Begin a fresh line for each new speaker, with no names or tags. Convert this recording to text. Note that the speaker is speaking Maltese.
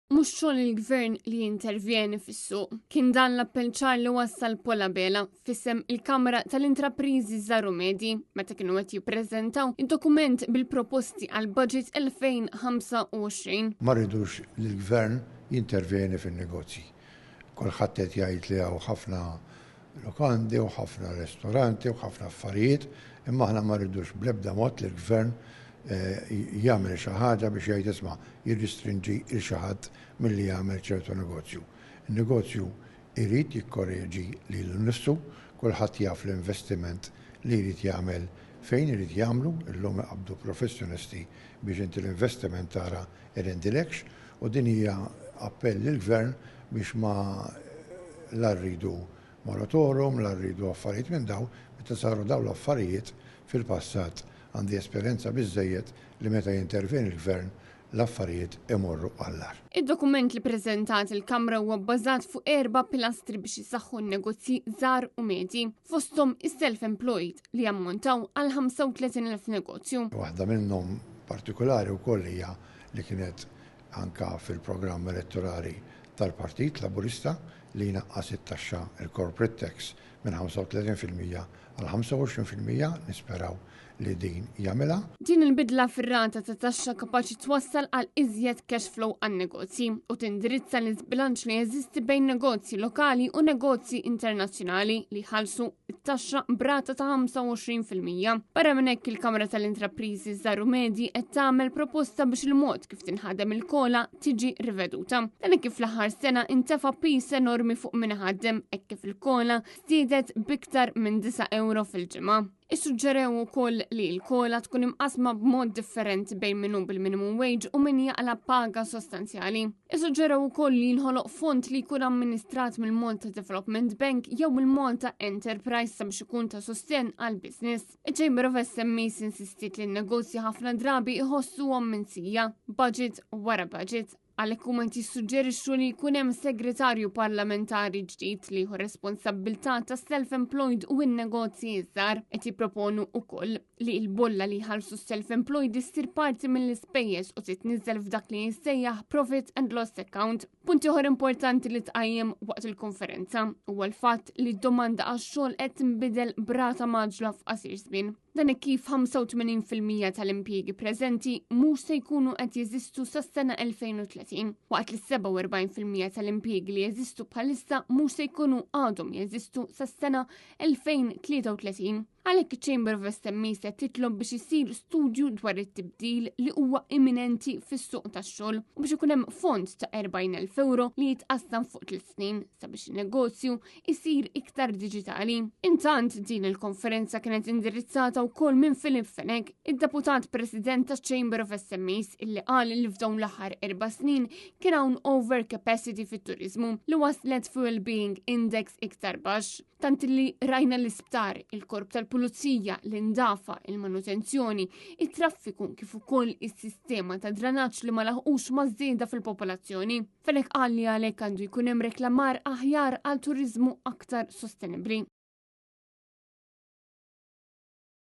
mhux xogħol il-gvern li jintervjeni fis-suq. Kien dan l-appell ċar li wassal Pola Bela fissem il-Kamra tal-Intrapriżi Żaru Medji meta kienu qed jippreżentaw id-dokument bil-proposti għal budget 2025.
Ma rridux li l-gvern jintervjeni fin-negozji. Kulħadd qed jgħid li hawn ħafna lokandi u ħafna ristoranti u ħafna affarijiet, imma aħna ma rridux bl-ebda mod li l-gvern jagħmel xi ħaġa biex jgħid isma' jirristrinġi il xi ħadd milli jagħmel ċertu negozju. Il-negozju jrid jikkorreġi lilu nnifsu, kulħadd jaf l-investiment li jrid jagħmel fejn irid jagħmlu, illum iqabdu professjonisti biex inti l-investiment tara irendilekx u din hija appell lill-gvern biex ma la rridu moratorium, la rridu affarijiet minn daw, meta saru daw l-affarijiet fil-passat għandi esperjenza biżżejjed li meta jintervjeni l-gvern l-affarijiet imorru għallar.
Id-dokument li preżentat il-Kamra huwa bbażat fuq 4 pilastri biex jisaħħu n-negozji żgħar u medji, fosthom is-self-employed li ammontaw għal 35,000 negozju.
Waħda minnhom partikolari wkoll hija li kienet anka fil-programm elettorali tal-Partit Laburista li jnaqqas it-taxxa il-corporate tax minn 35% għal 25% nisperaw li din jagħmilha.
Din il-bidla fir-rata ta' taxxa kapaċi twassal għal iżjed cash flow għan-negozji u tindirizza l-iżbilanċ li jeżisti bejn negozji lokali u negozji internazzjonali li ħallsu t-taxxa brata ta' 25%. Barra minn hekk il-Kamra tal-Intrapriżi Żaru Medji qed tagħmel proposta biex il-mod kif tinħadem il-kola tiġi riveduta. Dan kif l-aħħar sena intefa' pis enormi fuq min ħaddem hekk kif il-kola żdiedet biktar minn 9 euro fil-ġimgħa. Issuġġerew ukoll li l-kola tkun imqasma b'mod differenti bejn min hu bil-minimum wage u min jaqla paga sostanzjali. Issuġġerew ukoll li jinħoloq fond li jkun amministrat mill-Malta Development Bank jew mill-Malta Enterprise sabiex ikun ta' sosten għal business. Iċ-Chamber of SMEs insistiet li n-negozji ħafna drabi iħossuhom minsija, budget wara budget. Għalhekk huma jissuġġerixxu li jkun hemm segretarju parlamentari ġdid li jieħu responsabbiltà tas self-employed u n-negozji iżgħar qed jipproponu wkoll li l-bolla li jħallsu self-employed issir parti mill-ispejjeż u titniżel f'dak li jissejjaħ profit and loss account. Punt ieħor importanti li tqajjem waqt il-konferenza huwa l-fatt li d-domanda għax-xogħol qed tinbidel brata maġla f'qasir żmien. Dan kif 85% tal-impjiegi preżenti mhux se jkunu qed jeżistu sas-sena 2030, waqt li 47% tal-impjiegi li jeżistu bħalissa mhux se jkunu għadhom jeżistu sas-sena 2033. Għalhekk iċ-Chamber of SMEs qed titlob biex isir studju dwar it-tibdil li huwa imminenti fis-suq tax-xogħol u biex ikun hemm fond ta' 40,000 euro li jitqassam fuq 3 snin sabiex in-negozju isir iktar diġitali. Intant din il-konferenza kienet indirizzata wkoll minn Philip Fenech, id-deputat President tax-Chamber of SMEs illi qal li f'dawn l-aħħar 4 snin kien hawn overcapacity fit-turiżmu li waslet fuel being index iktar baxx, tant li rajna l-isptar, il-korp tal-pulizija, l-indafa, il-manutenzjoni, it-traffiku kif ukoll is-sistema ta' dranaġġ li ma laħqux ma' żieda fil-popolazzjoni. Fenech qal li għalhekk għandu jkun hemm reklamar aħjar għal turiżmu aktar sostenibbli.